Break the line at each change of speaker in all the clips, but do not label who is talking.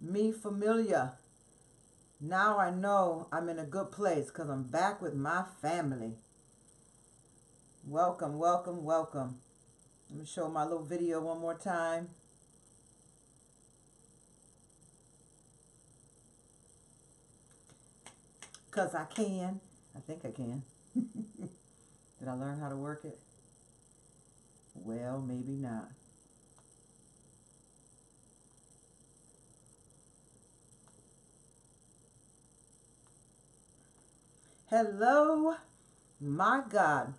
Me familiar. Now I know I'm in a good place because I'm back with my family. Welcome, welcome, welcome. Let me show my little video one more time. Because I can. I think I can. Did I learn how to work it? Well, maybe not. Hello, my God.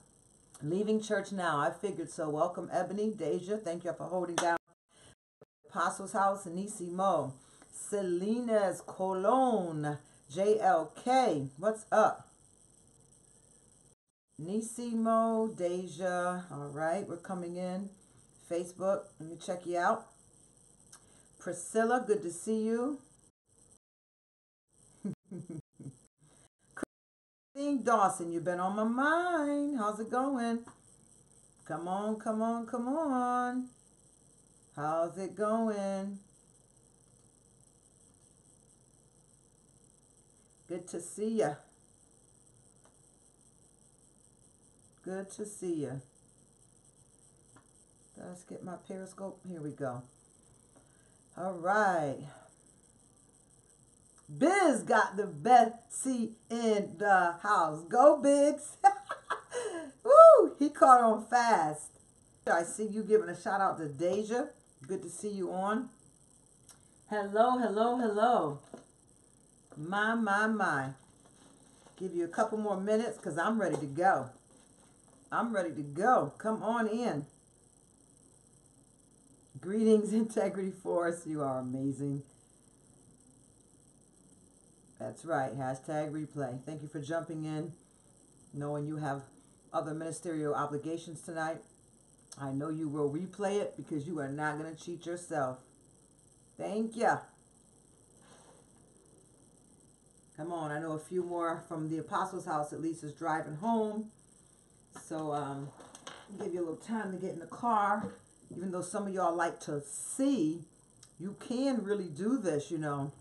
Leaving church now. I figured so. Welcome, Ebony, Deja. Thank you for holding down Apostles House, Nisi Mo, Selena's Cologne, JLK. What's up? Nisi Mo, Deja. All right, we're coming in. Facebook, let me check you out. Priscilla, good to see you. Christine Dawson, you've been on my mind. How's it going? Come on, come on, come on. How's it going? Good to see ya. Good to see ya. Let's get my Periscope. Here we go. All right. Biz got the best seat in the house. Go, Biggs. Woo! He caught on fast. I see you giving a shout out to Deja. Good to see you on. Hello, hello, hello. My. Give you a couple more minutes because I'm ready to go. I'm ready to go. Come on in. Greetings, Integrity Force. You are amazing. That's right. Hashtag replay. Thank you for jumping in. Knowing you have other ministerial obligations tonight. I know you will replay it because you are not going to cheat yourself. Thank you. Come on. I know a few more from the Apostles' House at least is driving home. So give you a little time to get in the car. Even though some of y'all like to see, you can really do this, you know,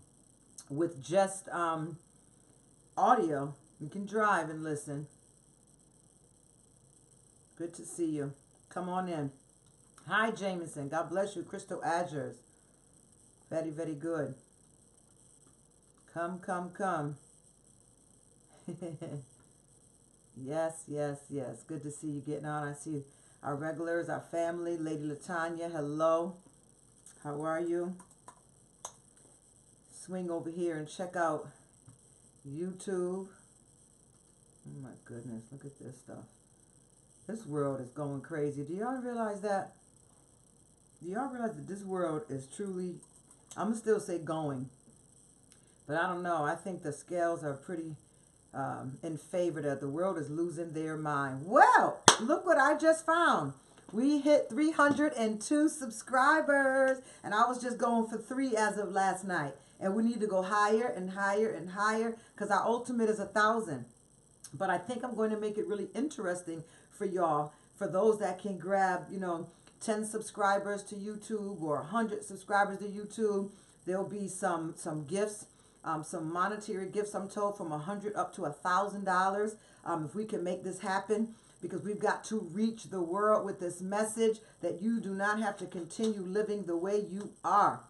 with just audio. You can drive and listen. Good to see you. Come on in. Hi, Jameson. God bless you. Crystal Azures. Very, very good. Come. Yes. Good to see you getting on. I see our regulars, our family. Lady Latanya, hello. How are you? Swing over here and check out YouTube. Oh my goodness, look at this stuff. This world is going crazy. Do y'all realize that? Do y'all realize that this world is truly, I'm going to still say going, but I don't know. I think the scales are pretty in favor that the world is losing their mind. Well, look what I just found. We hit 302 subscribers, and I was just going for 3 as of last night. And we need to go higher and higher and higher because our ultimate is 1,000. But I think I'm going to make it really interesting for y'all, for those that can grab, 10 subscribers to YouTube or 100 subscribers to YouTube. There'll be some gifts, some monetary gifts, I'm told, from $100 up to $1,000 if we can make this happen, because we've got to reach the world with this message that you do not have to continue living the way you are.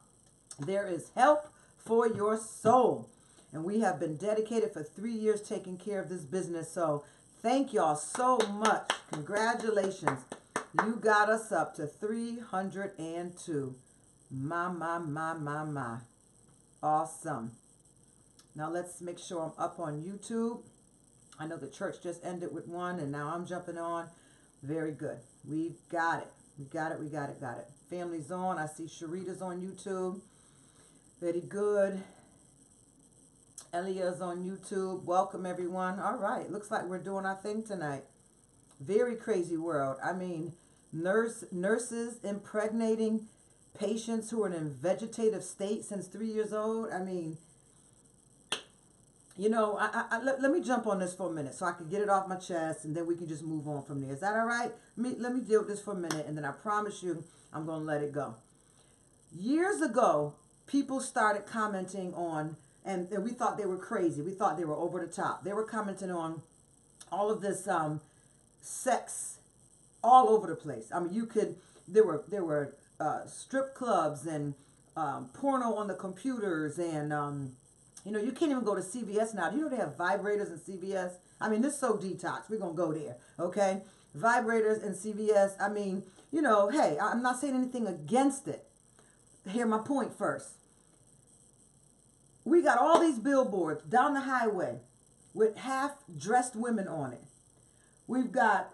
There is help for your soul. And we have been dedicated for 3 years taking care of this business. So thank y'all so much. Congratulations. You got us up to 302. My. Awesome. Now let's make sure I'm up on YouTube. I know the church just ended with one and now I'm jumping on. Very good. We've got it. We got it. Family's on. I see Sharita's on YouTube. Very good. Elia's on YouTube. Welcome, everyone. All right. Looks like we're doing our thing tonight. Very crazy world. I mean, nurses impregnating patients who are in a vegetative state since 3 years old. I mean, let me jump on this for a minute so I can get it off my chest, and then we can just move on from there. Is that all right? Let me deal with this for a minute, and then I promise you I'm going to let it go. Years ago, people started commenting on, and we thought they were crazy. We thought they were over the top. They were commenting on all of this sex all over the place. I mean, there were strip clubs and porno on the computers, and you can't even go to CVS now. Do you know they have vibrators in CVS? I mean, this is so detox. We're gonna go there, okay? Vibrators in CVS. I mean, hey, I'm not saying anything against it. Hear my point first. We got all these billboards down the highway with half-dressed women on it. We've got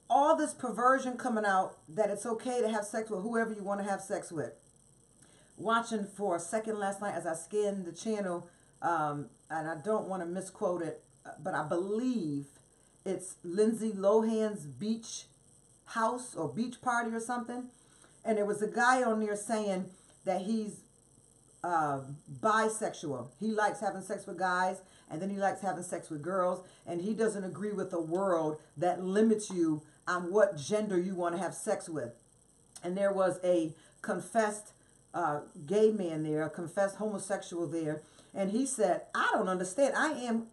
all this perversion coming out that it's okay to have sex with whoever you want to have sex with. Watching for a second last night as I scanned the channel, and I don't want to misquote it, but I believe it's Lindsay Lohan's beach house or beach party or something. And there was a guy on there saying that he's bisexual. He likes having sex with guys, and then he likes having sex with girls, and he doesn't agree with a world that limits you on what gender you want to have sex with. And there was a confessed gay man there, a confessed homosexual there, and he said, I don't understand.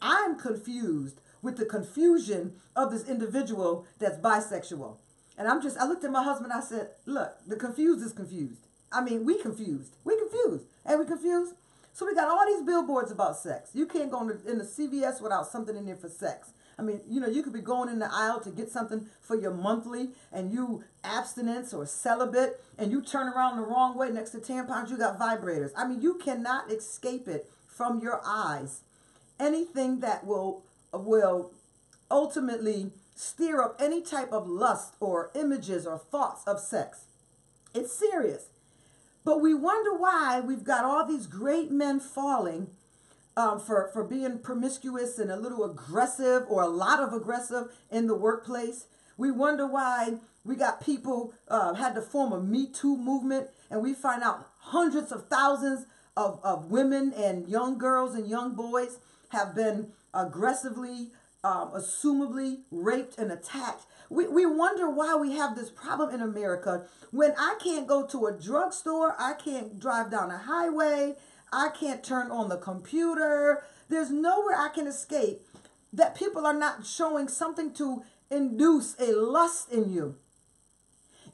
I'm confused with the confusion of this individual that's bisexual. And I looked at my husband, I said, look, the confused is confused. I mean, we confused. And we confused. So we got all these billboards about sex. You can't go in the CVS without something in there for sex. I mean, you could be going in the aisle to get something for your monthly, and you abstinence or celibate, and you turn around the wrong way next to tampons, you got vibrators. I mean, you cannot escape it from your eyes. Anything that will ultimately stir up any type of lust or images or thoughts of sex. It's serious. But we wonder why we've got all these great men falling for being promiscuous and a little aggressive or a lot of aggressive in the workplace. We wonder why we got people had to form a Me Too movement, and we find out hundreds of thousands of women and young girls and young boys have been aggressively, assumably raped and attacked. We wonder why we have this problem in America when I can't go to a drugstore, I can't drive down a highway, I can't turn on the computer. There's nowhere I can escape that people are not showing something to induce a lust in you.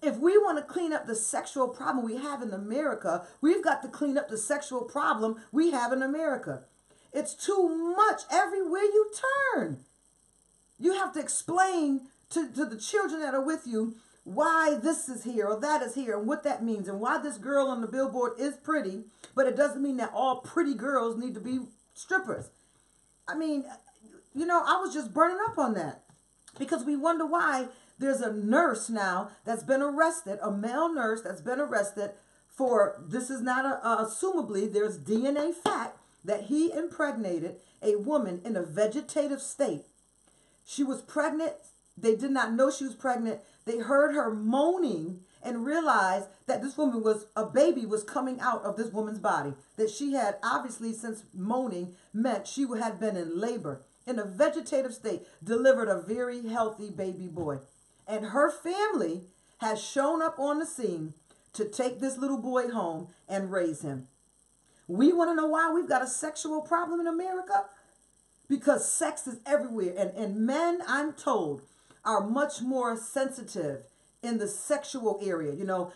If we want to clean up the sexual problem we have in America, we've got to clean up the sexual problem we have in America. It's too much everywhere you turn. You have to explain to the children that are with you why this is here or that is here and what that means and why this girl on the billboard is pretty, but it doesn't mean that all pretty girls need to be strippers. I mean, I was just burning up on that because we wonder why there's a nurse now that's been arrested, a male nurse that's been arrested for, this is not assumably, there's DNA fact that he impregnated a woman in a vegetative state. She was pregnant. They did not know she was pregnant. They heard her moaning and realized that a baby was coming out of this woman's body. That she had, obviously, since moaning, meant she had been in labor. In a vegetative state, delivered a very healthy baby boy. And her family has shown up on the scene to take this little boy home and raise him. We want to know why we've got a sexual problem in America? Because sex is everywhere. And men, I'm told, are much more sensitive in the sexual area.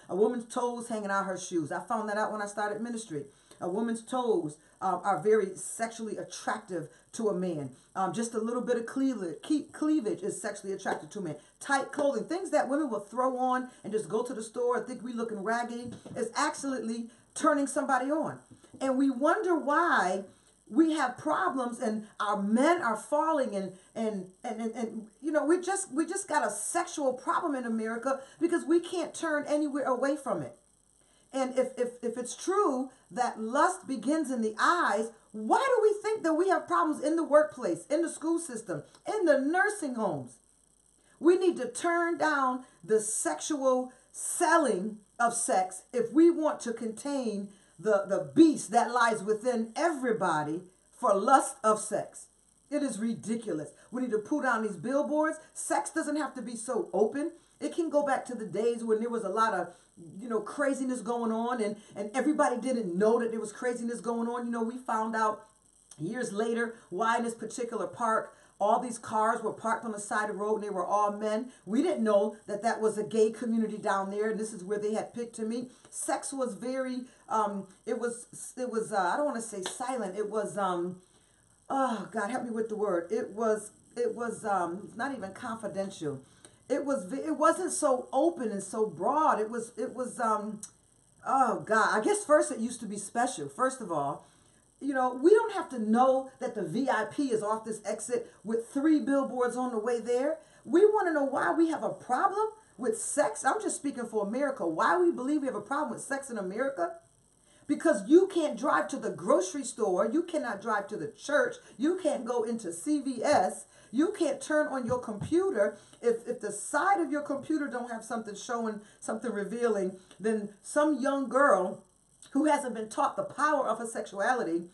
A woman's toes hanging out her shoes. I found that out when I started ministry. A woman's toes are very sexually attractive to a man. Just a little bit of cleavage is sexually attractive to a man. Tight clothing, things that women will throw on and just go to the store and think we looking raggedy, is absolutely turning somebody on. And we wonder why we have problems and our men are falling and we just got a sexual problem in America because we can't turn anywhere away from it. And if it's true that lust begins in the eyes, why do we think that we have problems in the workplace, in the school system, in the nursing homes? We need to turn down the sexual selling of sex if we want to contain the beast that lies within everybody for lust of sex. It is ridiculous. We need to pull down these billboards. Sex doesn't have to be so open. It can go back to the days when there was a lot of craziness going on, and everybody didn't know that there was craziness going on. We found out years later why in this particular park all these cars were parked on the side of the road and they were all men. We didn't know that that was a gay community down there, and this is where they had picked to meet. Sex was very it was I don't want to say silent. It was oh God, help me with the word. It was not even confidential. It wasn't so open and so broad. It was oh God, I guess first it used to be special. First of all, we don't have to know that the VIP is off this exit with 3 billboards on the way there. We want to know why we have a problem with sex. I'm just speaking for America. Why we believe we have a problem with sex in America? Because you can't drive to the grocery store. You cannot drive to the church. You can't go into CVS. You can't turn on your computer. If the side of your computer don't have something showing, something revealing, then some young girl who hasn't been taught the power of her sexuality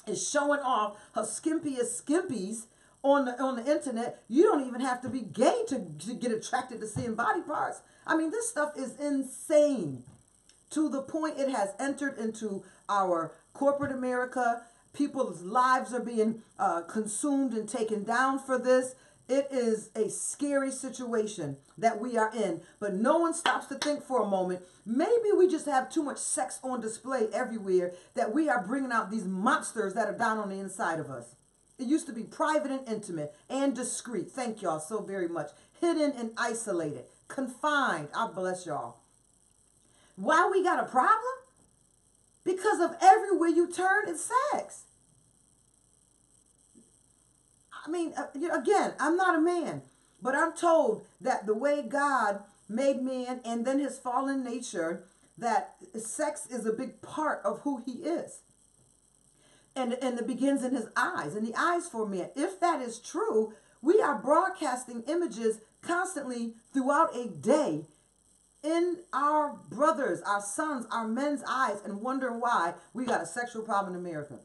is showing off her skimpiest skimpies on the internet. You don't even have to be gay to get attracted to seeing body parts. I mean, this stuff is insane to the point it has entered into our corporate America. People's lives are being consumed and taken down for this. It is a scary situation that we are in, but no one stops to think for a moment. Maybe we just have too much sex on display everywhere that we are bringing out these monsters that are down on the inside of us. It used to be private and intimate and discreet. Thank y'all so very much. Hidden and isolated, confined. I bless y'all. Why we got a problem? Because of everywhere you turn is sex. I mean, again, I'm not a man, but I'm told that the way God made man and then his fallen nature, that sex is a big part of who he is. And it begins in his eyes, in the eyes for man. If that is true, we are broadcasting images constantly throughout a day in our brothers, our sons, our men's eyes, and wondering why we got a sexual problem in America.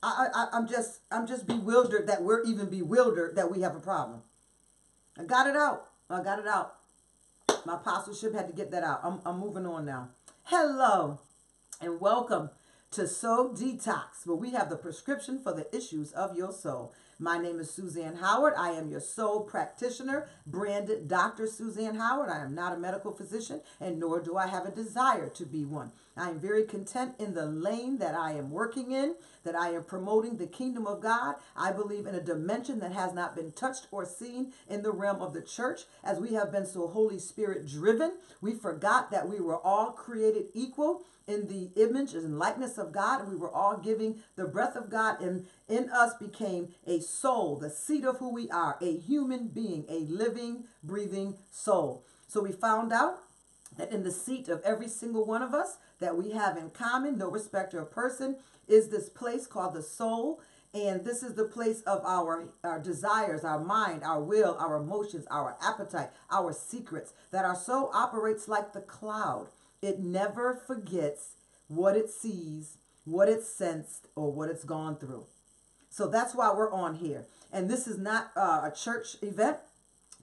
I'm just bewildered that we're even bewildered that we have a problem. I got it out. My apostleship had to get that out. I'm moving on now. Hello and welcome to Soul Detox, where we have the prescription for the issues of your soul. My name is Suzanne Howard. I am your soul practitioner, branded Dr. Suzanne Howard. I am not a medical physician, and nor do I have a desire to be one. I am very content in the lane that I am working in, that I am promoting the kingdom of God. I believe in a dimension that has not been touched or seen in the realm of the church. As we have been so Holy Spirit driven, we forgot that we were all created equal in the image and likeness of God, and we were all giving the breath of God, and in us became a soul, the seed of who we are, a human being, a living, breathing soul. So we found out that in the seat of every single one of us that we have in common, no respecter of person, is this place called the soul. And this is the place of our desires, our mind, our will, our emotions, our appetite, our secrets, that our soul operates like the cloud. It never forgets what it sees, what it's sensed, or what it's gone through. So that's why we're on here. And this is not a church event.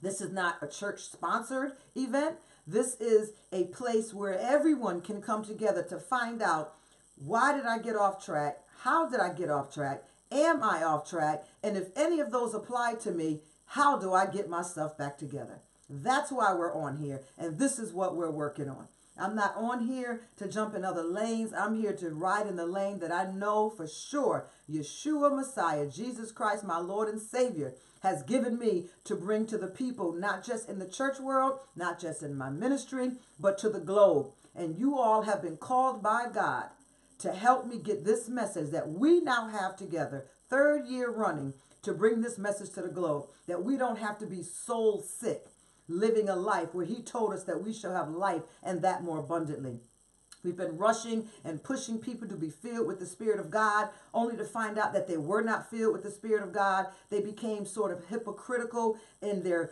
This is not a church-sponsored event. This is a place where everyone can come together to find out, why did I get off track? How did I get off track? Am I off track? And if any of those apply to me, how do I get my stuff back together? That's why we're on here. And this is what we're working on. I'm not on here to jump in other lanes. I'm here to ride in the lane that I know for sure Yeshua Messiah, Jesus Christ, my Lord and Savior, has given me to bring to the people, not just in the church world, not just in my ministry, but to the globe. And you all have been called by God to help me get this message that we now have together, 3rd year running, to bring this message to the globe, that we don't have to be soul sick, living a life where he told us that we shall have life and that more abundantly. We've been rushing and pushing people to be filled with the Spirit of God, only to find out that they were not filled with the Spirit of God. They became sort of hypocritical in their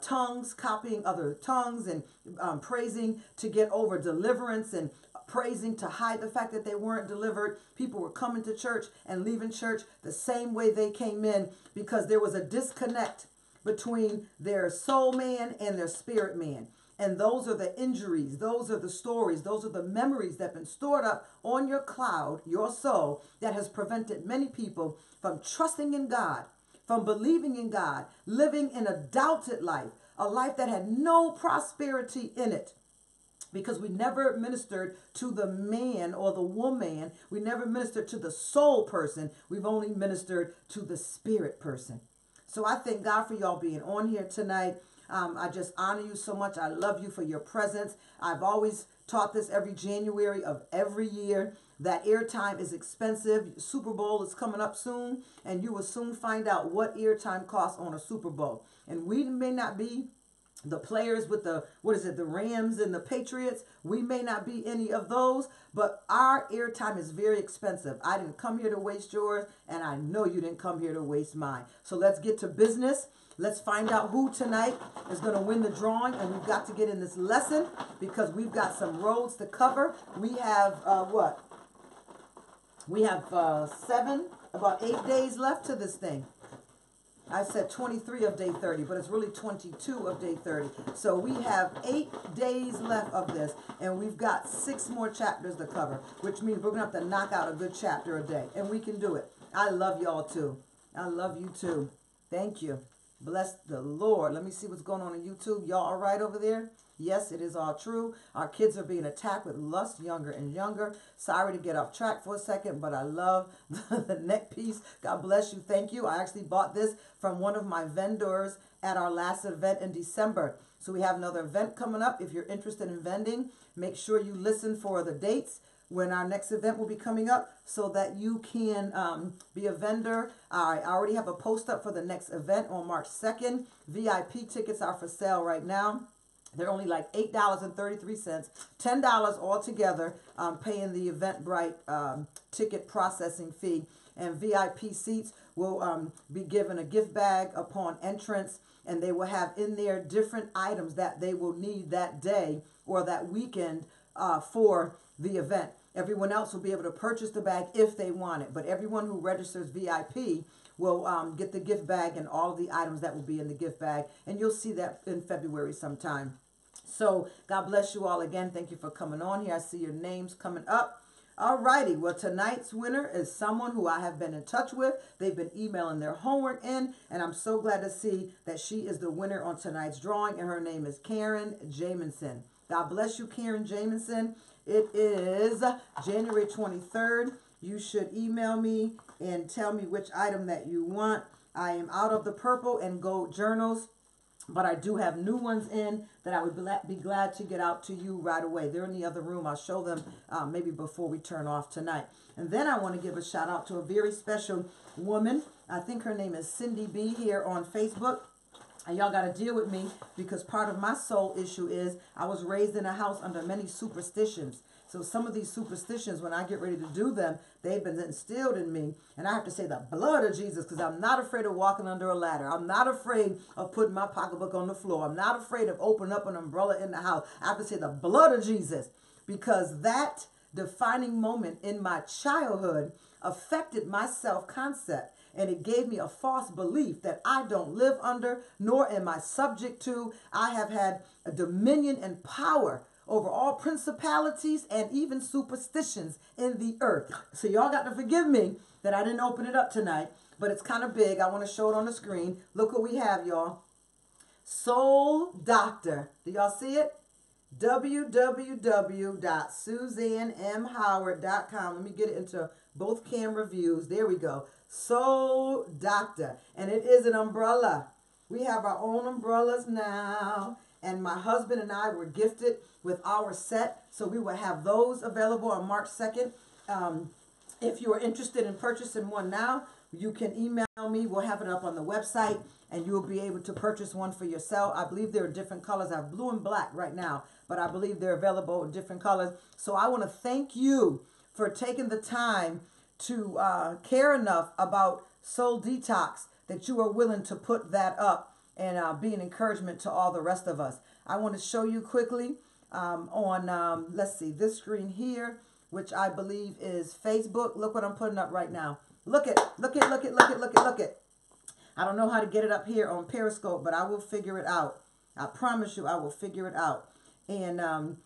tongues, copying other tongues, and praising to get over deliverance, and praising to hide the fact that they weren't delivered. People were coming to church and leaving church the same way they came in, because there was a disconnect between their soul man and their spirit man. And those are the injuries, those are the stories, those are the memories that have been stored up on your cloud, your soul, that has prevented many people from trusting in God, from believing in God, living in a doubted life, a life that had no prosperity in it. Because we never ministered to the man or the woman. We never ministered to the soul person. We've only ministered to the spirit person. So I thank God for y'all being on here tonight. I just honor you so much. I love you for your presence. I've always taught this every January of every year, that airtime is expensive. Super Bowl is coming up soon, and you will soon find out what airtime costs on a Super Bowl. And we may not be the players with the, the Rams and the Patriots. We may not be any of those, but our airtime is very expensive. I didn't come here to waste yours, and I know you didn't come here to waste mine. So let's get to business. Let's find out who tonight is going to win the drawing, and we've got to get in this lesson because we've got some roads to cover. We have, We have about 8 days left to this thing. I said 23 of day 30, but it's really 22 of day 30. So we have 8 days left of this, and we've got 6 more chapters to cover, which means we're going to have to knock out a good chapter a day, and we can do it. I love y'all too. I love you too. Thank you. Bless the Lord. Let me see what's going on YouTube. Y'all all right over there? Yes, it is all true. Our kids are being attacked with lust younger and younger. Sorry to get off track for a second, but I love the neck piece. God bless you. Thank you. I actually bought this from one of my vendors at our last event in December. So we have another event coming up. If you're interested in vending, make sure you listen for the dates when our next event will be coming up so that you can be a vendor. I already have a post up for the next event on March 2nd. VIP tickets are for sale right now. They're only like $8.33, $10 altogether, paying the Eventbrite ticket processing fee. And VIP seats will be given a gift bag upon entrance, and they will have in there different items that they will need that day or that weekend for the event. Everyone else will be able to purchase the bag if they want it, but everyone who registers VIP will get the gift bag and all of the items that will be in the gift bag, and you'll see that in February sometime. So God bless you all again. Thank you for coming on here. I see your names coming up. All righty. Well, tonight's winner is someone who I have been in touch with. They've been emailing their homework in, and I'm so glad to see that she is the winner on tonight's drawing, and her name is Karen Jamison. God bless you, Karen Jamison. It is January 23rd. You should email me and tell me which item that you want. I am out of the purple and gold journals, but I do have new ones in that I would be glad to get out to you right away. They're in the other room. I'll show them maybe before we turn off tonight. And then I want to give a shout out to a very special woman. I think her name is Cindy B here on Facebook. And y'all got to deal with me because part of my soul issue is I was raised in a house under many superstitions. So some of these superstitions, when I get ready to do them, they've been instilled in me. And I have to say the blood of Jesus, because I'm not afraid of walking under a ladder. I'm not afraid of putting my pocketbook on the floor. I'm not afraid of opening up an umbrella in the house. I have to say the blood of Jesus, because that defining moment in my childhood affected my self-concept. And it gave me a false belief that I don't live under, nor am I subject to. I have had a dominion and power over all principalities and even superstitions in the earth. So y'all got to forgive me that I didn't open it up tonight, but it's kind of big. I want to show it on the screen. Look what we have, y'all. Soul Doctor. Do y'all see it? www.suzannemhoward.com. Let me get it into both camera views. There we go. Soul Doctor. And it is an umbrella. We have our own umbrellas now. And my husband and I were gifted with our set. So we will have those available on March 2nd. If you are interested in purchasing one now, you can email me. We'll have it up on the website. And you'll be able to purchase one for yourself. I believe there are different colors. I have blue and black right now. But I believe they're available in different colors. So I want to thank you for taking the time to care enough about Soul Detox that you are willing to put that up and be an encouragement to all the rest of us. I want to show you quickly on, let's see, this screen here, which I believe is Facebook. Look what I'm putting up right now. Look it, look it. I don't know how to get it up here on Periscope, but I will figure it out. I promise you I will figure it out. And I'm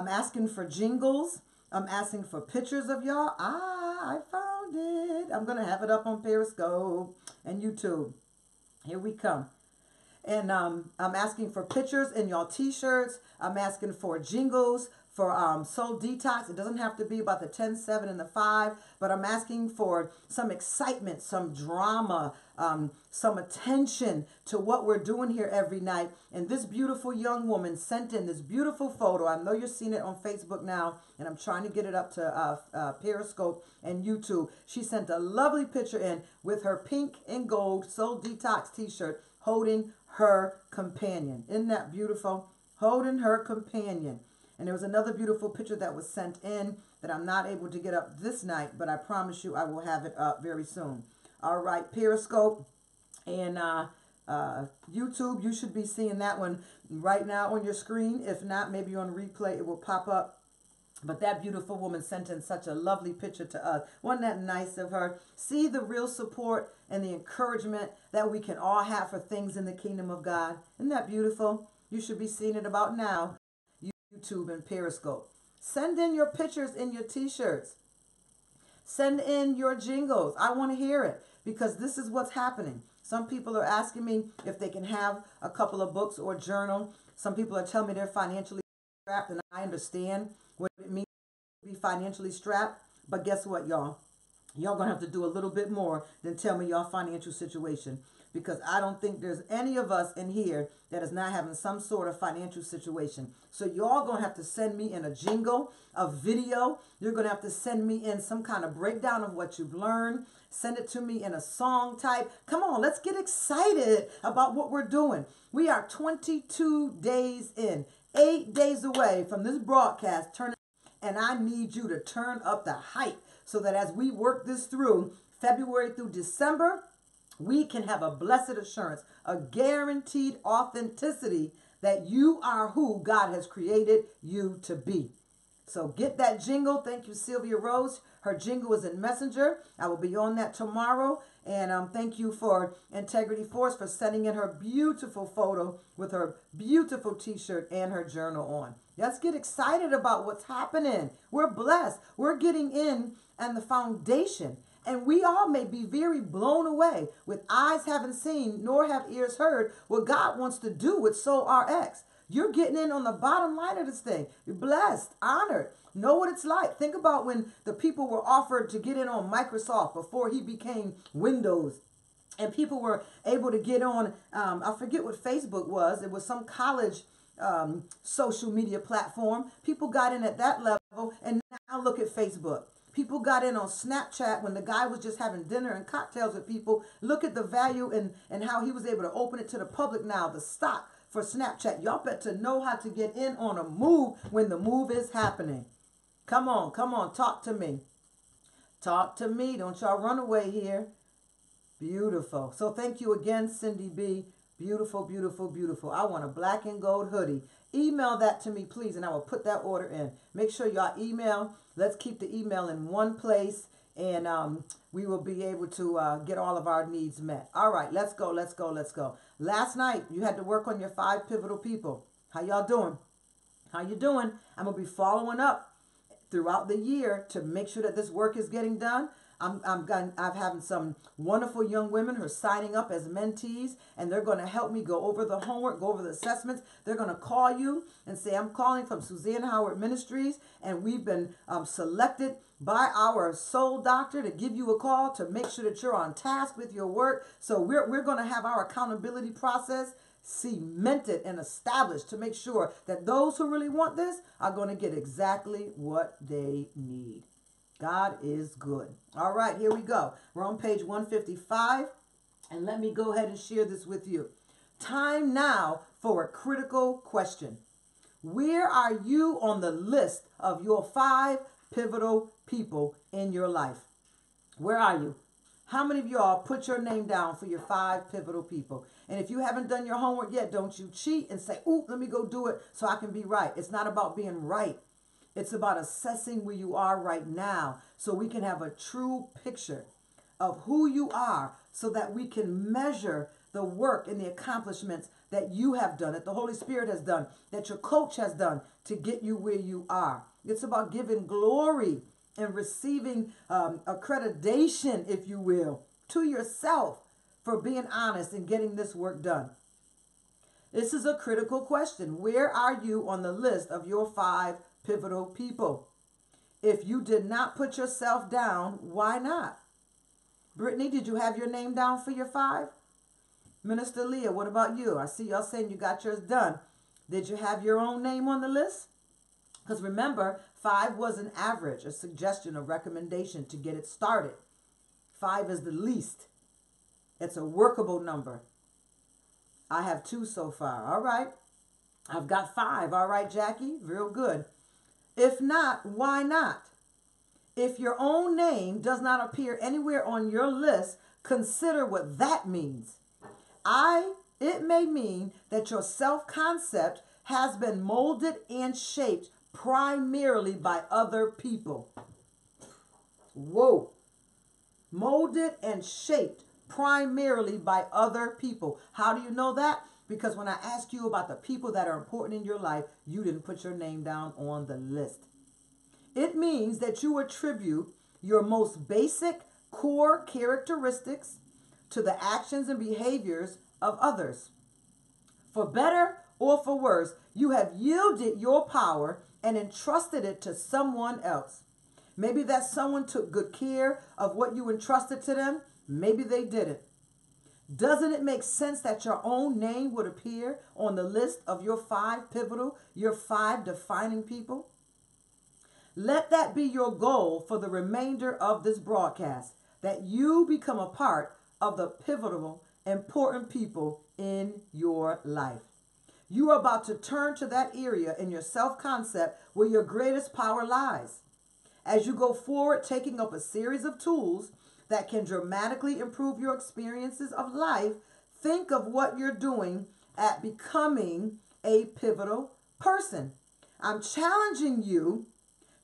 asking for jingles. I'm asking for pictures of y'all. I found it. I'm going to have it up on Periscope and YouTube. Here we come. And I'm asking for pictures in y'all t-shirts. I'm asking for jingles for Soul Detox. It doesn't have to be about the 10, 7, and the 5, but I'm asking for some excitement, some drama, some attention to what we're doing here every night. And this beautiful young woman sent in this beautiful photo. I know you're seeing it on Facebook now, and I'm trying to get it up to Periscope and YouTube. She sent a lovely picture in with her pink and gold Soul Detox t-shirt holding her companion. Isn't that beautiful? Holding her companion. And there was another beautiful picture that was sent in that I'm not able to get up this night, but I promise you I will have it up very soon. All right, Periscope and YouTube, you should be seeing that one right now on your screen. If not, maybe on replay it will pop up. But that beautiful woman sent in such a lovely picture to us. Wasn't that nice of her? See the real support and the encouragement that we can all have for things in the kingdom of God. Isn't that beautiful? You should be seeing it about now. YouTube and Periscope. Send in your pictures in your t-shirts. Send in your jingles. I want to hear it because this is what's happening. Some people are asking me if they can have a couple of books or journal. Some people are telling me they're financially strapped, and I understand what it means to be financially strapped. But guess what, y'all? Y'all going to have to do a little bit more than tell me your financial situation, because I don't think there's any of us in here that is not having some sort of financial situation. So y'all going to have to send me in a jingle, a video. You're going to have to send me in some kind of breakdown of what you've learned. Send it to me in a song type. Come on, let's get excited about what we're doing. We are 22 days in, 8 days away from this broadcast turning, and I need you to turn up the hype so that as we work this through February through December, we can have a blessed assurance, a guaranteed authenticity that you are who God has created you to be. So get that jingle. Thank you, Sylvia Rose. Her jingle is in Messenger. I will be on that tomorrow. And thank you for Integrity Force for sending in her beautiful photo with her beautiful t-shirt and her journal on. Let's get excited about what's happening. We're blessed. We're getting in and the foundation. And we all may be very blown away with eyes haven't seen nor have ears heard what God wants to do with Soul RX. You're getting in on the bottom line of this thing. You're blessed, honored. Know what it's like. Think about when the people were offered to get in on Microsoft before he became Windows. And people were able to get on, I forget what Facebook was. It was some college social media platform. People got in at that level, and now look at Facebook. People got in on Snapchat when the guy was just having dinner and cocktails with people. Look at the value and how he was able to open it to the public now, the stock for Snapchat. Y'all better know how to get in on a move when the move is happening. Come on, talk to me. Talk to me. Don't y'all run away here. Beautiful. So thank you again, Cindy B. Beautiful, beautiful, beautiful. I want a black and gold hoodie. Email that to me, please, and I will put that order in. Make sure y'all email. Let's keep the email in one place, and we will be able to get all of our needs met. All right, let's go, let's go, let's go. Last night, you had to work on your 5 pivotal people. How y'all doing? How you doing? I'm going to be following up throughout the year to make sure that this work is getting done. I'm having some wonderful young women who are signing up as mentees, and they're going to help me go over the homework, go over the assessments. They're going to call you and say, I'm calling from Suzanne Howard Ministries, and we've been selected by our soul doctor to give you a call to make sure that you're on task with your work. So we're going to have our accountability process cemented and established to make sure that those who really want this are going to get exactly what they need. God is good. All right, here we go. We're on page 155, and let me go ahead and share this with you. Time now for a critical question. Where are you on the list of your 5 pivotal people in your life? Where are you? How many of y'all put your name down for your 5 pivotal people? And if you haven't done your homework yet, don't you cheat and say, ooh, let me go do it so I can be right. It's not about being right. It's about assessing where you are right now so we can have a true picture. of who you are so that we can measure the work and the accomplishments that you have done, that the Holy Spirit has done, that your coach has done to get you where you are. It's about giving glory and receiving accreditation, if you will, to yourself for being honest and getting this work done. This is a critical question. Where are you on the list of your 5 pivotal people? If you did not put yourself down, why not? Brittany, did you have your name down for your 5? Minister Leah, what about you? I see y'all saying you got yours done. Did you have your own name on the list? Because remember, 5 was an average, a suggestion, a recommendation to get it started. 5 is the least. It's a workable number. I have 2 so far. All right. I've got 5. All right, Jackie. Real good. If not, why not? If your own name does not appear anywhere on your list, consider what that means. It may mean that your self-concept has been molded and shaped primarily by other people. Whoa. Molded and shaped primarily by other people. How do you know that? Because when I ask you about the people that are important in your life, you didn't put your name down on the list. It means that you attribute your most basic core characteristics to the actions and behaviors of others. For better or for worse, you have yielded your power and entrusted it to someone else. Maybe that someone took good care of what you entrusted to them. Maybe they didn't. Doesn't it make sense that your own name would appear on the list of your 5 pivotal, your 5 defining people? Let that be your goal for the remainder of this broadcast, that you become a part of the pivotal, important people in your life. You are about to turn to that area in your self-concept where your greatest power lies. As you go forward, taking up a series of tools that can dramatically improve your experiences of life, think of what you're doing at becoming a pivotal person. I'm challenging you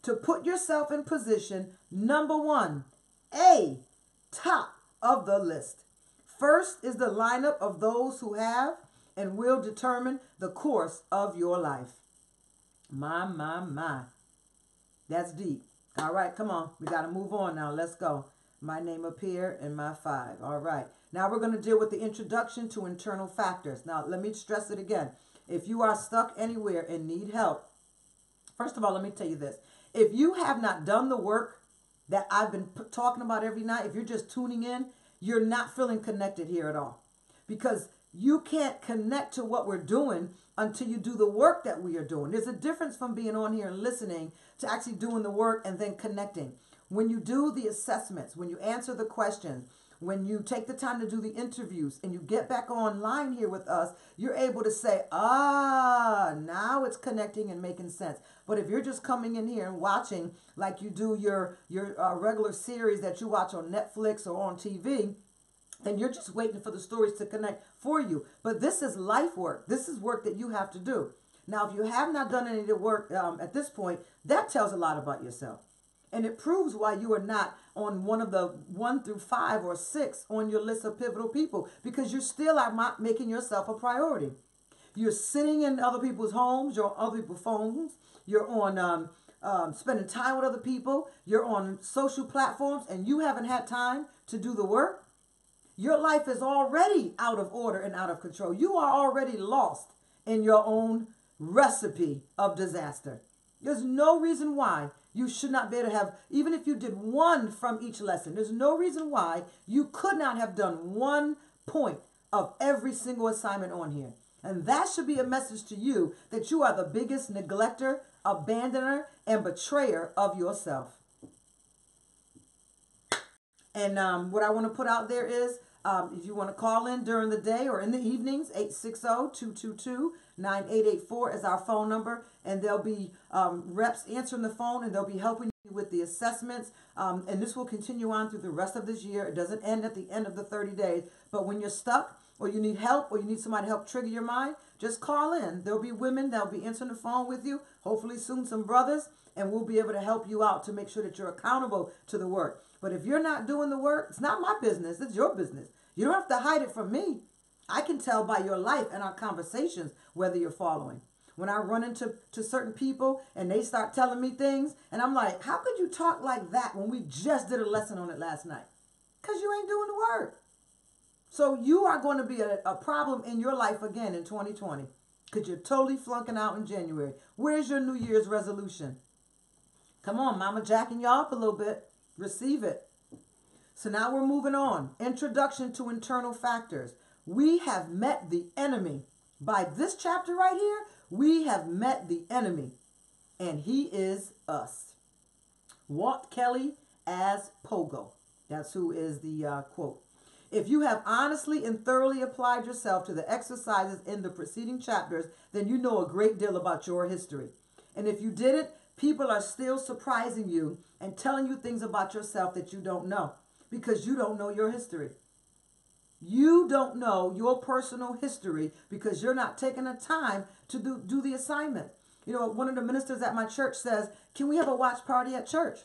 to put yourself in position, number 1, A, top of the list. First is the lineup of those who have and will determine the course of your life. My. That's deep. All right, come on. We got to move on now. Let's go. My name up here and my 5. All right. Now we're going to deal with the introduction to internal factors. Now, let me stress it again. If you are stuck anywhere and need help, first of all, let me tell you this. If you have not done the work that I've been talking about every night, if you're just tuning in, you're not feeling connected here at all. Because you can't connect to what we're doing until you do the work that we are doing. There's a difference from being on here and listening to actually doing the work and then connecting. When you do the assessments, when you answer the questions, when you take the time to do the interviews and you get back online here with us, you're able to say, now it's connecting and making sense. But if you're just coming in here and watching like you do your regular series that you watch on Netflix or on TV, then you're just waiting for the stories to connect for you. But this is life work. This is work that you have to do. Now, if you have not done any of the work at this point, that tells a lot about yourself. And it proves why you are not on one of the 1 through 5 or 6 on your list of pivotal people, because you still are not making yourself a priority. You're sitting in other people's homes, you're on other people's phones, you're on spending time with other people, you're on social platforms, and you haven't had time to do the work. Your life is already out of order and out of control. You are already lost in your own recipe of disaster. There's no reason why you should not be able to have, even if you did 1 from each lesson, there's no reason why you could not have done 1 point of every single assignment on here. And that should be a message to you that you are the biggest neglector, abandoner, and betrayer of yourself. And what I want to put out there is, if you want to call in during the day or in the evenings, 860-222-9884 is our phone number. And there'll be reps answering the phone, and they'll be helping you with the assessments. And this will continue on through the rest of this year. It doesn't end at the end of the 30 days. But when you're stuck, or you need help, or you need somebody to help trigger your mind, just call in. There'll be women that'll be answering the phone with you, hopefully soon some brothers, and we'll be able to help you out to make sure that you're accountable to the work. But if you're not doing the work, it's not my business. It's your business. You don't have to hide it from me. I can tell by your life and our conversations whether you're following. When I run into certain people and they start telling me things, and I'm like, how could you talk like that when we just did a lesson on it last night? Because you ain't doing the work. So you are going to be a problem in your life again in 2020 because you're totally flunking out in January. Where's your New Year's resolution? Come on, Mama jacking you up a little bit. Receive it. So now we're moving on. Introduction to internal factors. We have met the enemy. By this chapter right here, we have met the enemy, and he is us. Walt Kelly as Pogo. That's who is the quote. If you have honestly and thoroughly applied yourself to the exercises in the preceding chapters, then you know a great deal about your history. And if you didn't, people are still surprising you and telling you things about yourself that you don't know because you don't know your history. You don't know your personal history because you're not taking the time to do the assignment. You know, one of the ministers at my church says, can we have a watch party at church?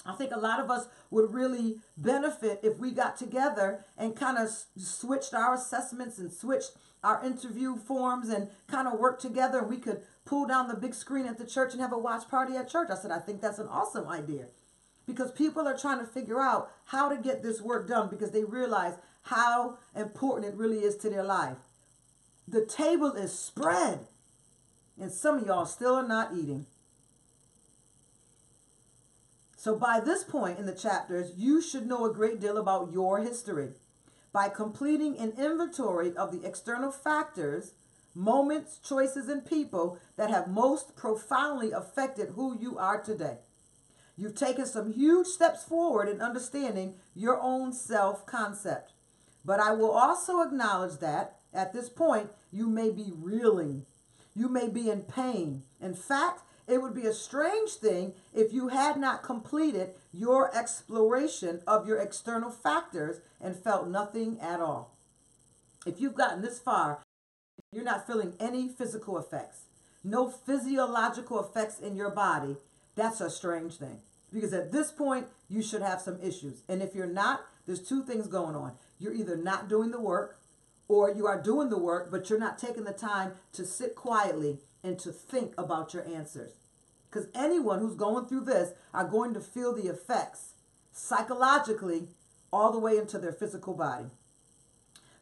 I think a lot of us would really benefit if we got together and kind of switched our assessments and switched our interview forms and kind of worked together, and we could pull down the big screen at the church and have a watch party at church. I said, I think that's an awesome idea because people are trying to figure out how to get this work done because they realize how important it really is to their life. The table is spread, and some of y'all still are not eating. So by this point in the chapters, you should know a great deal about your history. By completing an inventory of the external factors, moments, choices, and people that have most profoundly affected who you are today. You've taken some huge steps forward in understanding your own self-concept. But I will also acknowledge that at this point, you may be reeling. You may be in pain. In fact, it would be a strange thing if you had not completed your exploration of your external factors and felt nothing at all. If you've gotten this far, you're not feeling any physical effects, no physiological effects in your body, that's a strange thing. Because at this point, you should have some issues. And if you're not, there's two things going on. You're either not doing the work or you are doing the work, but you're not taking the time to sit quietly and to think about your answers. Because anyone who's going through this are going to feel the effects psychologically all the way into their physical body.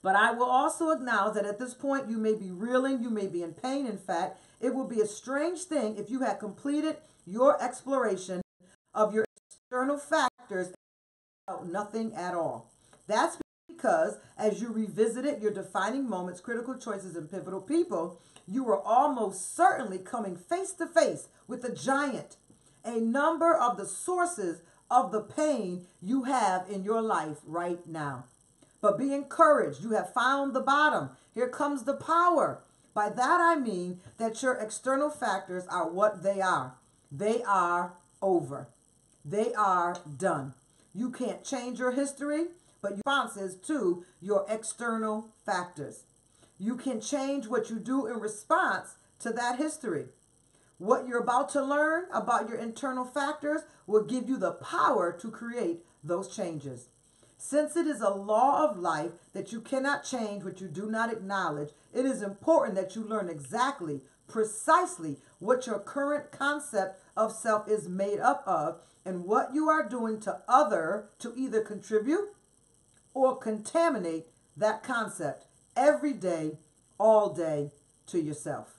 But I will also acknowledge that at this point you may be reeling, you may be in pain. In fact, it will be a strange thing if you had completed your exploration of your external factors and felt nothing at all. That's because as you revisited your defining moments, critical choices, and pivotal people, you were almost certainly coming face to face with a giant, a number of the sources of the pain you have in your life right now. But be encouraged. You have found the bottom. Here comes the power. By that I mean that your external factors are what they are. They are over. They are done. You can't change your history, but your responses to your external factors. You can change what you do in response to that history. What you're about to learn about your internal factors will give you the power to create those changes. Since it is a law of life that you cannot change what you do not acknowledge, it is important that you learn exactly, precisely what your current concept of self is made up of and what you are doing to either contribute or contaminate that concept every day, all day to yourself.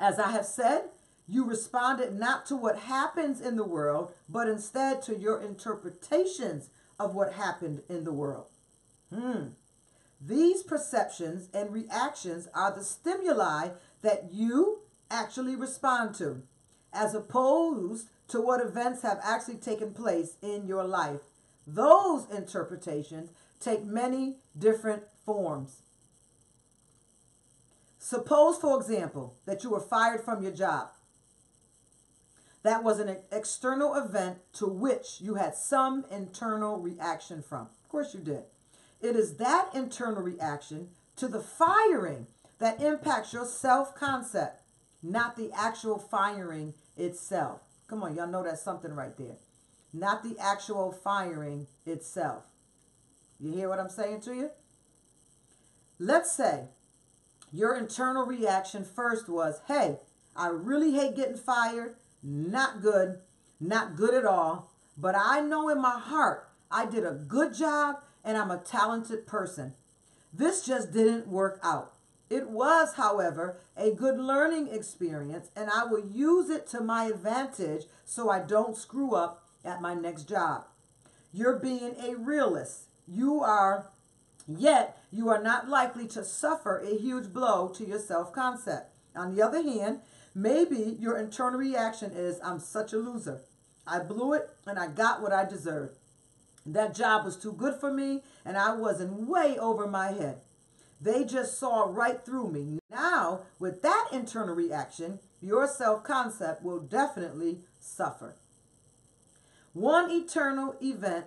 As I have said, you responded not to what happens in the world, but instead to your interpretations of what happened in the world. These perceptions and reactions are the stimuli that you actually respond to, as opposed to what events have actually taken place in your life. Those interpretations take many different forms. Suppose, for example, that you were fired from your job. That was an external event to which you had some internal reaction from. Of course you did. It is that internal reaction to the firing that impacts your self-concept, not the actual firing itself. Come on, y'all know that's something right there. not the actual firing itself. You hear what I'm saying to you? Let's say your internal reaction first was, hey, I really hate getting fired. Not good. Not good at all. But I know in my heart I did a good job and I'm a talented person. This just didn't work out. It was, however, a good learning experience, and I will use it to my advantage so I don't screw up at my next job. You're being a realist. Yet you are not likely to suffer a huge blow to your self-concept. On the other hand, maybe your internal reaction is, I'm such a loser. I blew it and I got what I deserved. That job was too good for me and I wasn't way over my head. They just saw right through me. Now, with that internal reaction, your self-concept will definitely suffer. One eternal event,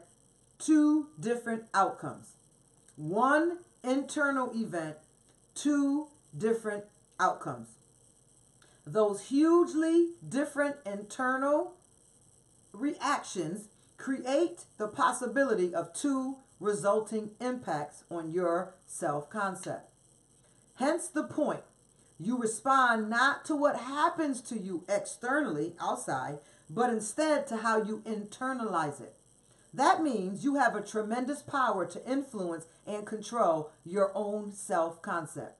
two different outcomes. One internal event, two different outcomes. Those hugely different internal reactions create the possibility of two resulting impacts on your self-concept. Hence the point. You respond not to what happens to you externally, outside, but instead to how you internalize it. That means you have a tremendous power to influence and control your own self-concept.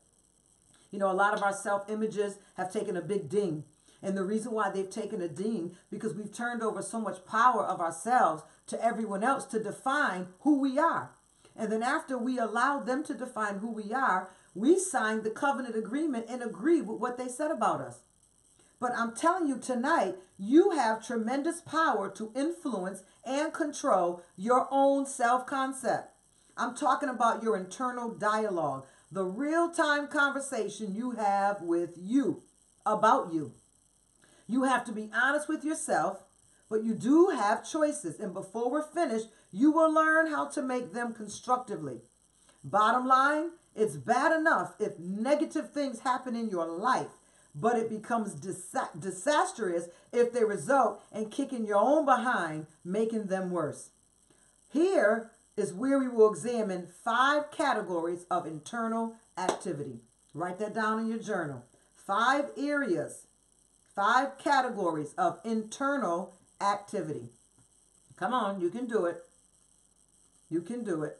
You know, a lot of our self-images have taken a big ding. And the reason why they've taken a ding, because we've turned over so much power of ourselves to everyone else to define who we are. And then after we allow them to define who we are, we sign the covenant agreement and agree with what they said about us. But I'm telling you tonight, you have tremendous power to influence and control your own self-concept. I'm talking about your internal dialogue, the real-time conversation you have with you, about you. You have to be honest with yourself, but you do have choices. And before we're finished, you will learn how to make them constructively. Bottom line, it's bad enough if negative things happen in your life, but it becomes disastrous if they result in kicking your own behind, making them worse. Here is where we will examine 5 categories of internal activity. Write that down in your journal. 5 areas, 5 categories of internal activity. Come on, you can do it. You can do it.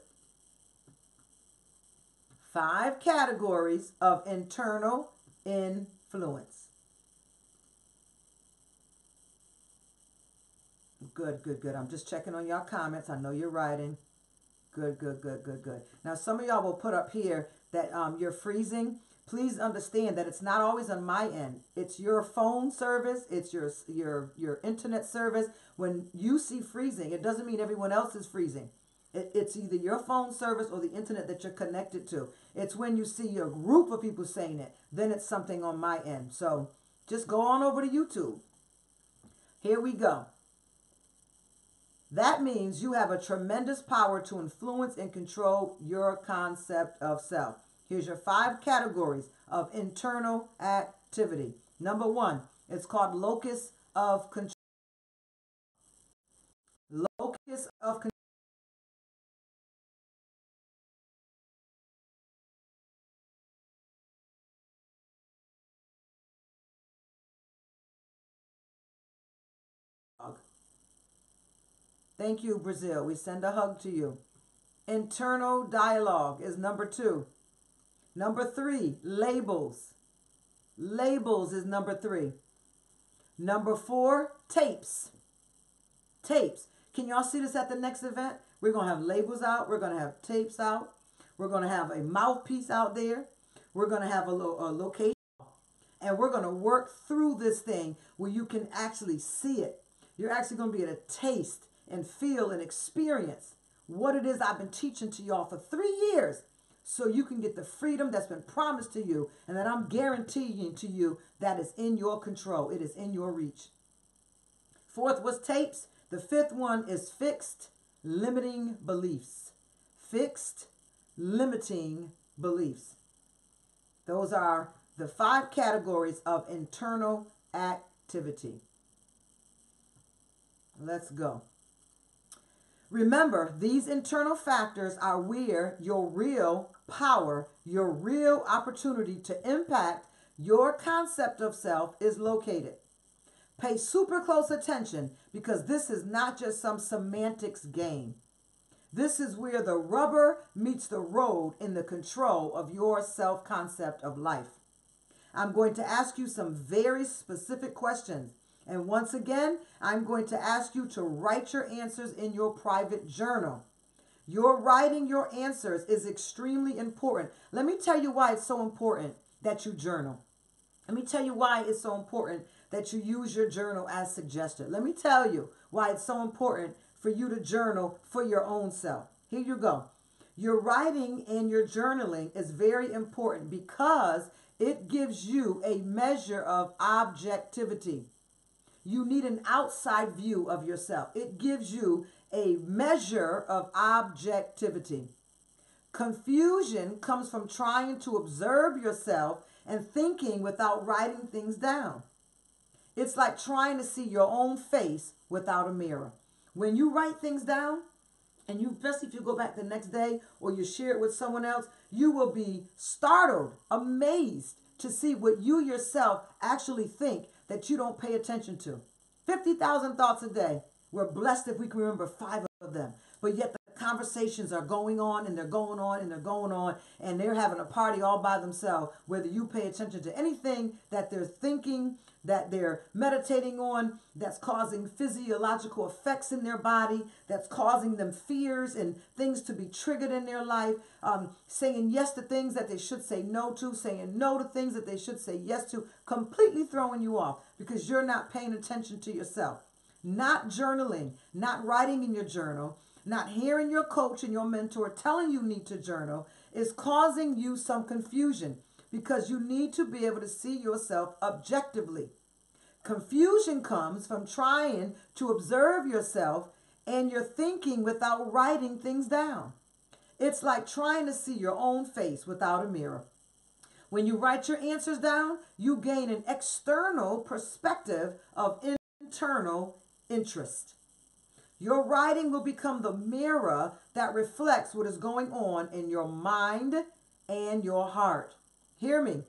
5 categories of internal influence. Good, good, good. I'm just checking on y'all comments. I know you're writing. Good, good, good, good, good. Now, some of y'all will put up here that you're freezing. Please understand that it's not always on my end. It's your phone service. It's your internet service. When you see freezing, it doesn't mean everyone else is freezing. It's either your phone service or the internet that you're connected to. It's when you see a group of people saying it, then it's something on my end. So just go on over to YouTube. Here we go. That means you have a tremendous power to influence and control your concept of self. Here's your 5 categories of internal activity. Number 1, it's called locus of control. Locus of control. Thank you, Brazil. We send a hug to you. Internal dialogue is number 2. Number 3, labels. Labels is number 3. Number 4, tapes. Tapes. Can y'all see this at the next event? We're going to have labels out. We're going to have tapes out. We're going to have a mouthpiece out there. We're going to have a location. And we're going to work through this thing where you can actually see it. You're actually going to be able to taste and feel and experience what it is I've been teaching to y'all for 3 years, so you can get the freedom that's been promised to you and that I'm guaranteeing to you that is in your control. It is in your reach. 4th was tapes. The 5th one is fixed limiting beliefs. Fixed limiting beliefs. Those are the 5 categories of internal activity. Let's go. Remember, these internal factors are where your real power, your real opportunity to impact your concept of self is located. Pay super close attention because this is not just some semantics game. This is where the rubber meets the road in the control of your self-concept of life. I'm going to ask you some very specific questions. And once again, I'm going to ask you to write your answers in your private journal. Your writing your answers is extremely important. Let me tell you why it's so important that you journal. Let me tell you why it's so important that you use your journal as suggested. Let me tell you why it's so important for you to journal for your own self. Here you go. Your writing and your journaling is very important because it gives you a measure of objectivity. You need an outside view of yourself. It gives you a measure of objectivity. Confusion comes from trying to observe yourself and thinking without writing things down. It's like trying to see your own face without a mirror. When you write things down, and you, especially if you go back the next day or you share it with someone else, you will be startled, amazed to see what you yourself actually think that you don't pay attention to. 50,000 thoughts a day. We're blessed if we can remember 5 of them. But yet the conversations are going on and they're going on and they're going on and they're having a party all by themselves, whether you pay attention to anything that they're thinking, that they're meditating on, that's causing physiological effects in their body, that's causing them fears and things to be triggered in their life, saying yes to things that they should say no to, saying no to things that they should say yes to, completely throwing you off because you're not paying attention to yourself. Not journaling, not writing in your journal, not hearing your coach and your mentor telling you need to journal is causing you some confusion because you need to be able to see yourself objectively. Confusion comes from trying to observe yourself and your thinking without writing things down. It's like trying to see your own face without a mirror. When you write your answers down, you gain an external perspective of internal interest. Your writing will become the mirror that reflects what is going on in your mind and your heart. Hear me.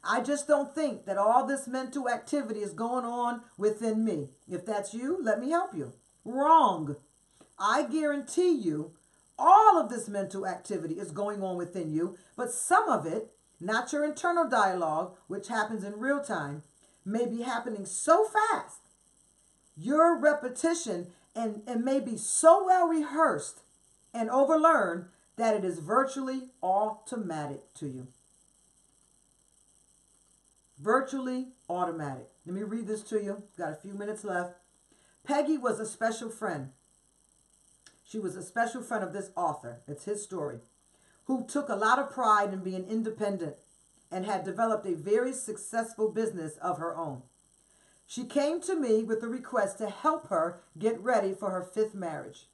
I just don't think that all this mental activity is going on within me. If that's you, let me help you. Wrong. I guarantee you all of this mental activity is going on within you, but some of it, not your internal dialogue, which happens in real time, may be happening so fast. Your repetition and may be so well rehearsed and overlearned that it is virtually automatic to you. Virtually automatic. Let me read this to you. Got a few minutes left. Peggy was a special friend. She was a special friend of this author. It's his story. Who took a lot of pride in being independent and had developed a very successful business of her own. She came to me with a request to help her get ready for her 5th marriage.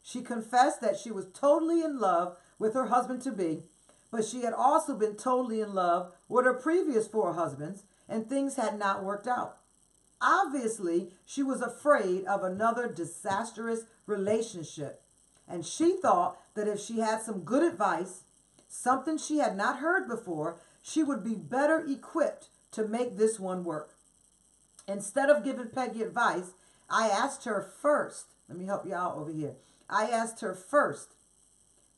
She confessed that she was totally in love with her husband-to-be, but she had also been totally in love with her previous 4 husbands, and things had not worked out. Obviously, she was afraid of another disastrous relationship, and she thought that if she had some good advice, something she had not heard before, she would be better equipped to make this one work. Instead of giving Peggy advice, I asked her first, let me help you out over here. I asked her first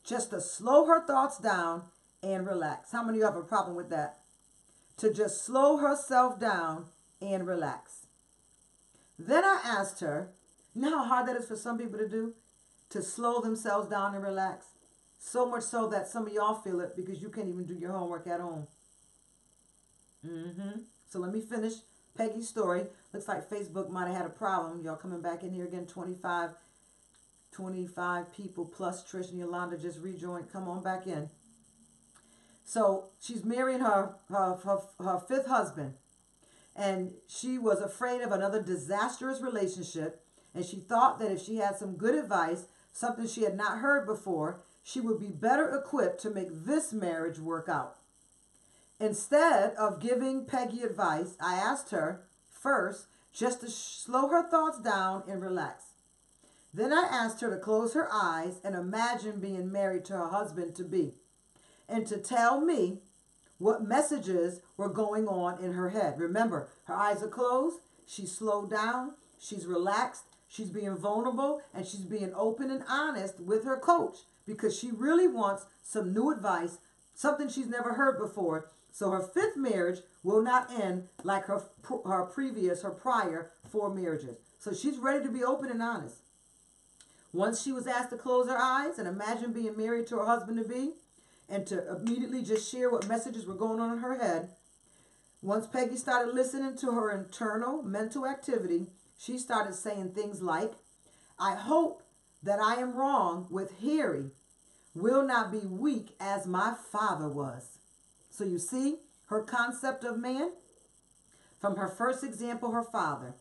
just to slow her thoughts down and relax. How many of you have a problem with that? To just slow herself down and relax. Then I asked her, you know how hard that is for some people to do? To slow themselves down and relax. So much so that some of y'all feel it because you can't even do your homework at home. So let me finish Peggy's story. Looks like Facebook might have had a problem. Y'all coming back in here again. 25 people plus Trish and Yolanda just rejoined. Come on back in. So she's marrying her 5th husband. And she was afraid of another disastrous relationship. And she thought that if she had some good advice, something she had not heard before, she would be better equipped to make this marriage work out. Instead of giving Peggy advice, I asked her first just to slow her thoughts down and relax. Then I asked her to close her eyes and imagine being married to her husband-to-be and to tell me what messages were going on in her head. Remember, her eyes are closed. She's slowed down. She's relaxed. She's being vulnerable, and she's being open and honest with her coach because she really wants some new advice, something she's never heard before. So her fifth marriage will not end like her prior 4 marriages. So she's ready to be open and honest. Once she was asked to close her eyes and imagine being married to her husband-to-be and to immediately just share what messages were going on in her head, once Peggy started listening to her internal mental activity, she started saying things like, I hope that I am wrong with Harry will not be weak as my father was. So you see her concept of man? From her first example, her father.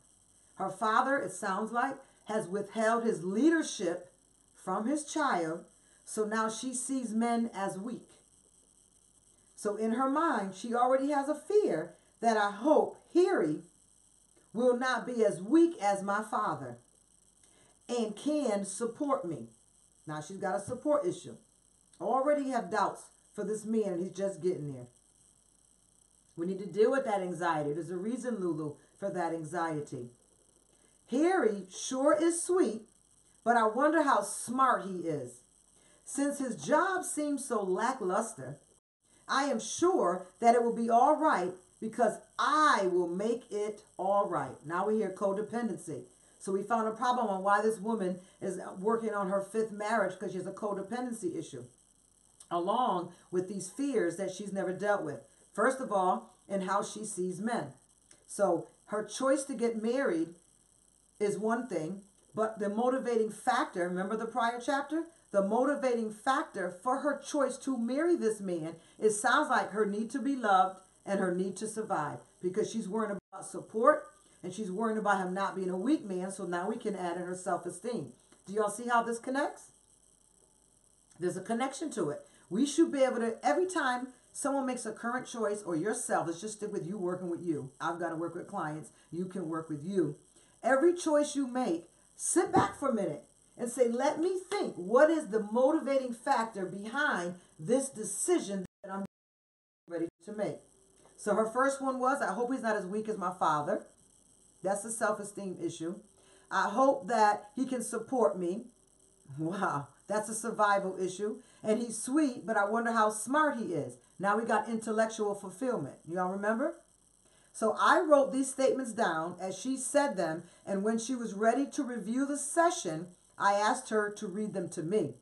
Her father, it sounds like, has withheld his leadership from his child, so now she sees men as weak. So in her mind, she already has a fear that I hope Harry will not be as weak as my father and can support me. Now she's got a support issue. Already have doubts for this man, and he's just getting there. We need to deal with that anxiety. There's a reason, Lulu, for that anxiety. Harry sure is sweet, but I wonder how smart he is. Since his job seems so lackluster, I am sure that it will be all right because I will make it all right. Now we hear codependency. So we found a problem on why this woman is working on her 5th marriage, because she has a codependency issue, along with these fears that she's never dealt with. First of all, in how she sees men. So her choice to get married is one thing, but the motivating factor, remember the prior chapter? The motivating factor for her choice to marry this man, it sounds like her need to be loved and her need to survive, because she's worrying about support and she's worrying about him not being a weak man. So now we can add in her self-esteem. Do y'all see how this connects? There's a connection to it. We should be able to, every time someone makes a current choice, or yourself, let's just stick with you working with you. I've got to work with clients. You can work with you. Every choice you make, sit back for a minute and say, let me think, what is the motivating factor behind this decision that I'm ready to make? So her first one was, I hope he's not as weak as my father. That's a self-esteem issue. I hope that he can support me. Wow, that's a survival issue. And he's sweet, but I wonder how smart he is. Now we got intellectual fulfillment. Y'all remember? So I wrote these statements down as she said them, and when she was ready to review the session, I asked her to read them to me.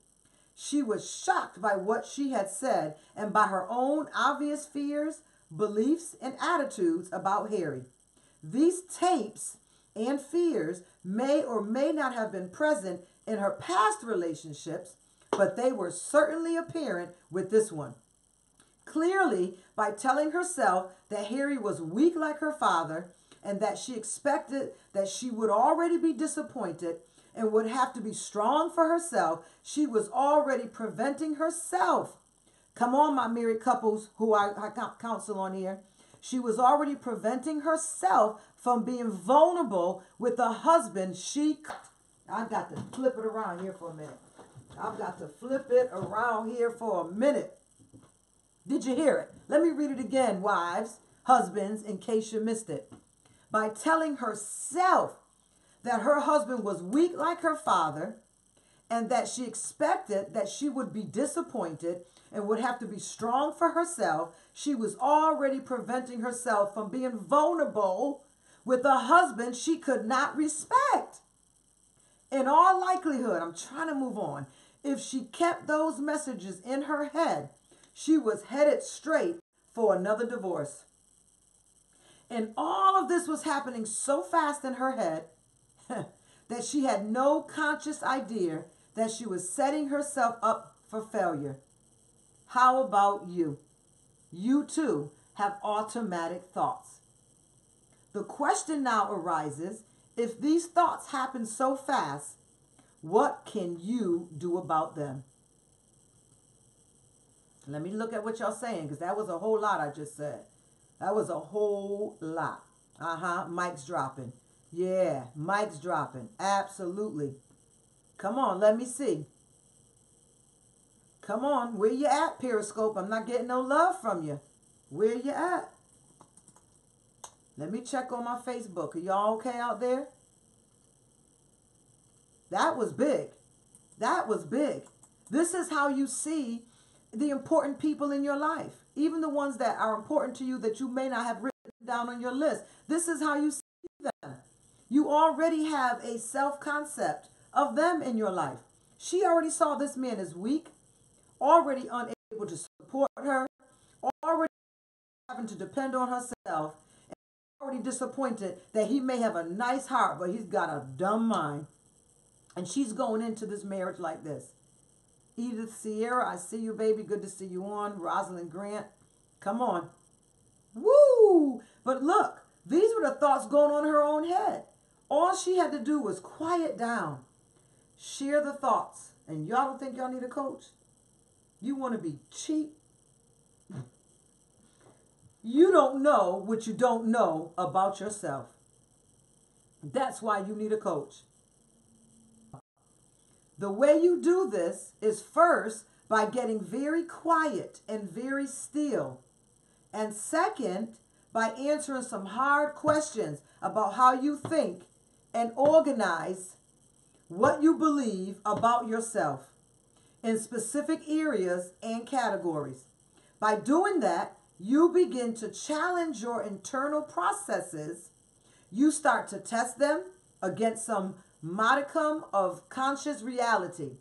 She was shocked by what she had said and by her own obvious fears, beliefs, and attitudes about Harry. These tapes and fears may or may not have been present in her past relationships, but they were certainly apparent with this one. Clearly, by telling herself that Harry was weak like her father and that she expected that she would already be disappointed and would have to be strong for herself, she was already preventing herself. Come on, my married couples who I counsel on here. She was already preventing herself from being vulnerable with the husband I've got to flip it around here for a minute. I've got to flip it around here for a minute. Did you hear it? Let me read it again, wives, husbands, in case you missed it. By telling herself that her husband was weak like her father and that she expected that she would be disappointed and would have to be strong for herself, she was already preventing herself from being vulnerable with a husband she could not respect. In all likelihood, I'm trying to move on, if she kept those messages in her head, she was headed straight for another divorce. And all of this was happening so fast in her head that she had no conscious idea that she was setting herself up for failure. How about you? You too have automatic thoughts. The question now arises, if these thoughts happen so fast, what can you do about them? Let me look at what y'all saying, because that was a whole lot I just said. That was a whole lot. Mic's dropping. Yeah, mic's dropping. Absolutely. Come on, let me see. Come on, where you at, Periscope? I'm not getting no love from you. Where you at? Let me check on my Facebook. Are y'all okay out there? That was big. That was big. This is how you see the important people in your life. Even the ones that are important to you that you may not have written down on your list. This is how you see them. You already have a self-concept of them in your life. She already saw this man as weak, already unable to support her, already having to depend on herself, and already disappointed that he may have a nice heart, but he's got a dumb mind. And she's going into this marriage like this. Edith Sierra, I see you, baby. Good to see you on. Rosalind Grant, come on. Woo! But look, these were the thoughts going on in her own head. All she had to do was quiet down, share the thoughts. And y'all don't think y'all need a coach? You want to be cheap? You don't know what you don't know about yourself. That's why you need a coach. The way you do this is first by getting very quiet and very still. And second, by answering some hard questions about how you think and organize what you believe about yourself in specific areas and categories. By doing that, you begin to challenge your internal processes. You start to test them against some modicum of conscious reality.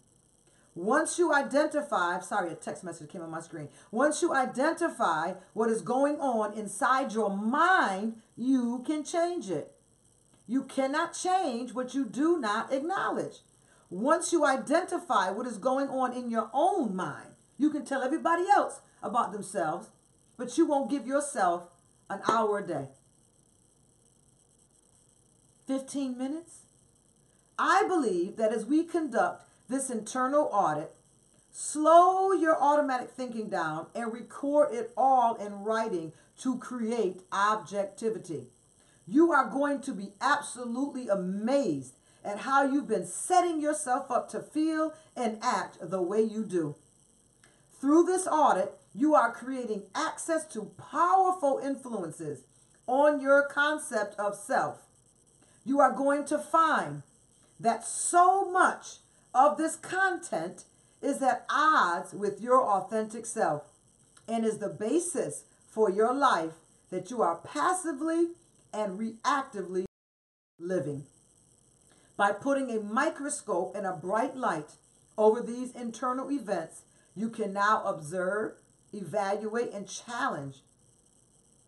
Once you identify, sorry, a text message came on my screen. Once you identify what is going on inside your mind, you can change it. You cannot change what you do not acknowledge. Once you identify what is going on in your own mind, you can tell everybody else about themselves, but you won't give yourself an hour a day. 15 minutes? I believe that as we conduct this internal audit, slow your automatic thinking down and record it all in writing to create objectivity. You are going to be absolutely amazed at how you've been setting yourself up to feel and act the way you do. Through this audit, you are creating access to powerful influences on your concept of self. You are going to find that so much of this content is at odds with your authentic self and is the basis for your life that you are passively and reactively living. By putting a microscope and a bright light over these internal events, you can now observe, evaluate, and challenge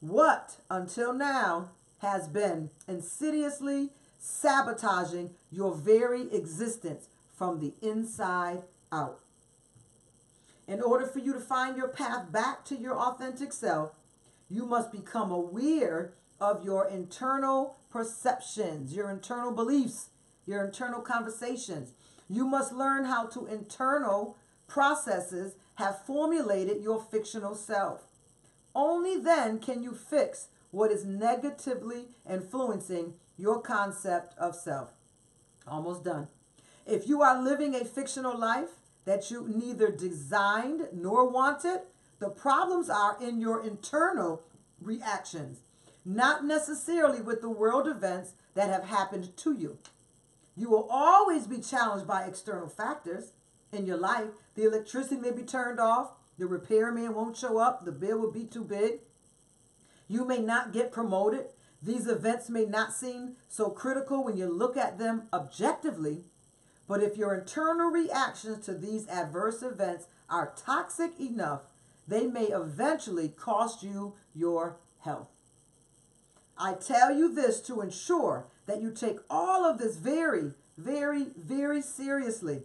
what, until now, has been insidiously sabotaging your very existence from the inside out. In order for you to find your path back to your authentic self, you must become aware of your internal perceptions, your internal beliefs, your internal conversations. You must learn how to internal processes have formulated your fictional self. Only then can you fix what is negatively influencing your concept of self. Almost done. If you are living a fictional life that you neither designed nor wanted, the problems are in your internal reactions, not necessarily with the world events that have happened to you. You will always be challenged by external factors in your life. The electricity may be turned off, the repairman won't show up, the bill will be too big. You may not get promoted. These events may not seem so critical when you look at them objectively, but if your internal reactions to these adverse events are toxic enough, they may eventually cost you your health. I tell you this to ensure that you take all of this very, very, very seriously.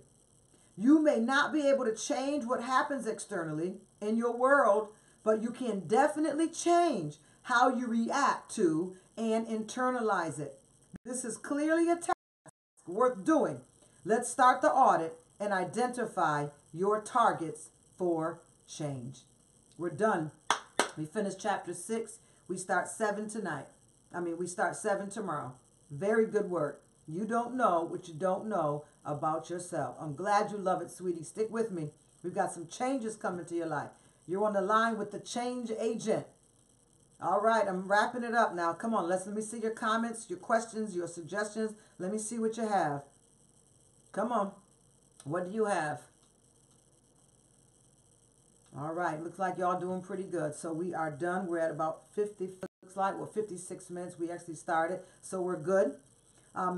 You may not be able to change what happens externally in your world, but you can definitely change how you react to and internalize it. This is clearly a task worth doing. Let's start the audit and identify your targets for change. We're done. We finished chapter 6. We start 7 tonight. We start 7 tomorrow. Very good work. You don't know what you don't know about yourself. I'm glad you love it, sweetie. Stick with me. We've got some changes coming to your life. You're on the line with the change agent. All right, I'm wrapping it up now. Come on, let me see your comments, your questions, your suggestions. Let me see what you have. Come on. What do you have? All right, looks like y'all doing pretty good. So we are done. We're at about 50, looks like, well, 56 minutes. We actually started, so we're good.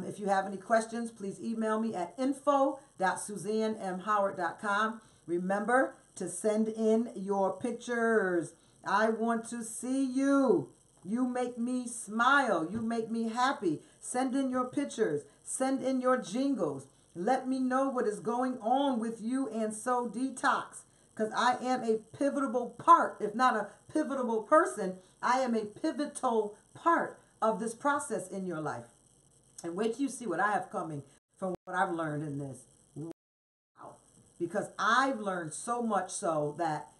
If you have any questions, please email me at info.suzannemhoward.com. Remember to send in your pictures. I want to see you. You make me smile. You make me happy. Send in your pictures. Send in your jingles. Let me know what is going on with you and So Detox. Because I am a pivotal part, if not a pivotal person, I am a pivotal part of this process in your life. And wait till you see what I have coming from what I've learned in this. Wow. Because I've learned so much so that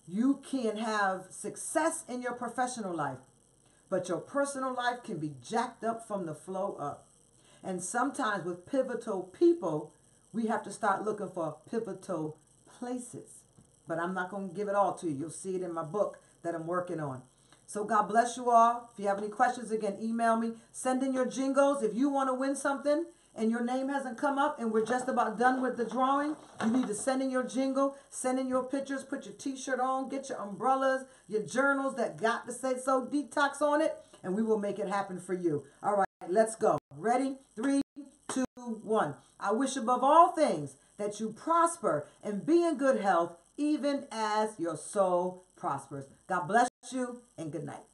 you can have success in your professional life, but your personal life can be jacked up from the flow up. And sometimes with pivotal people, we have to start looking for pivotal places. But I'm not going to give it all to you. You'll see it in my book that I'm working on. So God bless you all. If you have any questions, again, email me. Send in your jingles. If you want to win something and your name hasn't come up and we're just about done with the drawing, you need to send in your jingle, send in your pictures, put your t-shirt on, get your umbrellas, your journals that got to say So Detox on it, and we will make it happen for you. All right, let's go. Ready? 3, 2, 1. I wish above all things that you prosper and be in good health, even as your soul prospers. God bless you and good night.